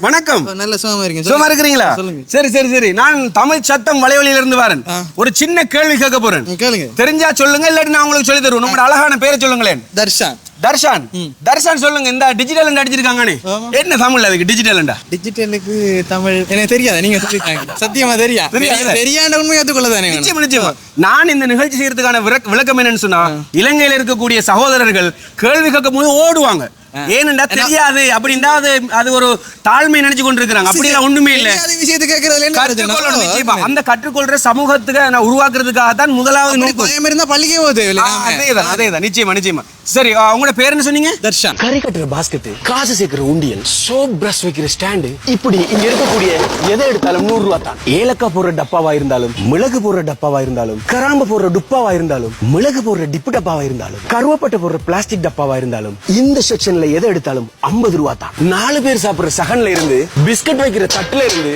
வணக்கம். நல்ல சுகமா இருக்கீங்க. சுகமா இருக்கிறீங்களா? சொல்லுங்க. சரி சரி சரி. நான் தமிழ் சத்தம் வலைவலியில இருந்து வரேன். ஒரு சின்ன கேள்வி கேட்க போறேன். கேளுங்க. தெரிஞ்சா சொல்லுங்க, இல்லாட்டி நான் உங்களுக்கு சொல்லி தருவேன். உங்களோட அழகான பேரை சொல்லுங்களேன். தர்ஷான். தர்ஷான். தர்ஷான் சொல்லுங்க. இந்த டிஜிட்டல் அடிச்சிருக்காங்கனே, என்ன தமிழ்ல அதுக்கு டிஜிட்டல்? டிஜிட்டலுக்கு தமிழ் எனக்கு தெரியாது, நீங்க சொல்லிட்டாங்க. சத்தியமா தெரியாத உண்மையை ஏற்றுக்கொள்ளதானே. நிச்சயமா நிச்சயமா. நான் இந்த நிகழ்ச்சி செய்யறதுக்கான விளக்கம் என்னன்னு சொன்னா, இலங்கையில இருக்கக்கூடிய சகோதரர்கள் கேள்வி கேட்கும் போது ஓடுவாங்க. ஏனென்றா தெரியாது அப்படின்னா அது ஒரு தாழ்மை நினைச்சு கொண்டிருக்கிறாங்க. அப்படிலாம் ஒண்ணுமே இல்ல. அந்த கற்றுக்கொள்ற சமூகத்துக்கு உருவாக்குறதுக்காக தான் முதலாவது நோக்கம் இருந்தா பள்ளிக்கே போகுது. அதேதான் நிச்சயமா நிச்சயமா. சரி, உங்களோட பேர் என்ன சொன்னீங்க? தர்ஷான். கறி கட்டுற பாஸ்கெட், காசு சேர்க்கிற உண்டியல், சோப் பிரஷ் வைக்கிற ஸ்டாண்டு, இப்படி இங்க இருக்கக்கூடிய எதை எடுத்தாலும் 100 ரூபா தான். ஏலக்காய் போடுற டப்பாவா இருந்தாலும், மிளகு போடுற டப்பாவா இருந்தாலும், கராம்பு போடுற டுப்பாவா இருந்தாலும், மிளகு போடுற டிப்பு டப்பாவா இருந்தாலும், கருவப்பட்ட போடுற பிளாஸ்டிக் டப்பாவா இருந்தாலும், இந்த செக்ஷன்ல எதை எடுத்தாலும் 50 ரூபா தான். 4 பேர் சாப்பிடுற சகன்ல இருந்து, பிஸ்கட் வைக்கிற தட்டுல இருந்து,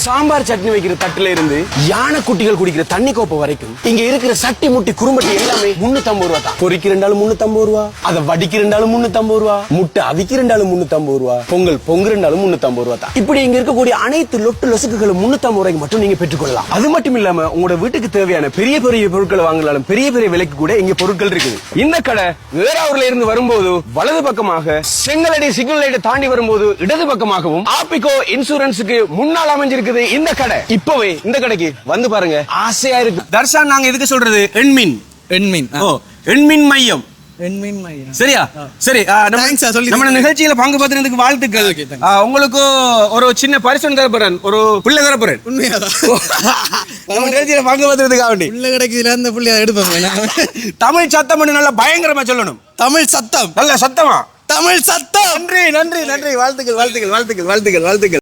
சாம்பார் சட்னி வைக்கிற தட்டுல இருந்து, யானை குட்டிகள் குடிக்கிற தண்ணி கோப்பை வரைக்கும் இங்க இருக்கிற சட்டி முட்டி குறும்பட்டி எல்லாமே 350 ரூபா தான். பொரிக்கிறண்டாலும் 350 ரூபா, அதை வடிக்கிறண்டாலும் 350 ரூபா, முட்டை அவிக்கிறண்டாலும் 350 ரூபா, பொங்கல் பொங்குறண்டாலும் 350 ரூபா தான். இப்படி இங்க இருக்கக்கூடிய அனைத்து லொட்டு லொசுக்குகளும் 350 ரூபாய்க்கு மட்டும் நீங்க பெற்றுக்கொள்ளலாம். அது மட்டும் இல்லாம உங்களோட வீட்டுக்கு தேவையான பெரிய பெரிய பொருட்களை வாங்கினாலும் பெரிய பெரிய விலைக்கு கூட இங்க பொருட்கள் இருக்குது. இந்த கடை வேறாவூர்ல இருந்து வரும்போது வலது பக்கமாக, செங்கலடி சிக்னல் லைட் தாண்டி வரும்போது இடது பக்கமாகவும், ஆப்பிகோ இன்சூரன்ஸுக்கு முன்னால் அமைஞ்சிருக்குது இந்த கடை. இப்பவே இந்த கடைக்கு வந்து பாருங்க, ஆசையா இருக்கு. தர்ஷான், நாங்க எதுக்கு சொல்றது? எண்மின் எண்மின் மையம். சரியா? சரி, நம்ம நிகழ்ச்சியில பங்கு பெற்றதுக்கு வாழ்த்துக்கள். உங்களுக்கு ஒரு சின்ன பரிசு தரப்போறேன், ஒரு பிள்ளை தரப்போறேன். நம்ம நிகழ்ச்சியில பங்கு பெற்றதுக்காக வேண்டி பிள்ளை கிடைக்குதுல அந்த பிள்ளைய எடுப்போம். தமிழ் சத்தம் நல்லா பயங்கரமா சொல்லணும். தமிழ் சத்தம் நல்ல சத்தமா, தமிழ் சத்தம். நன்றி நன்றி நன்றி. வாழ்த்துக்கள் வாழ்த்துக்கள் வாழ்த்துக்கள் வாழ்த்துக்கள் வாழ்த்துக்கள்.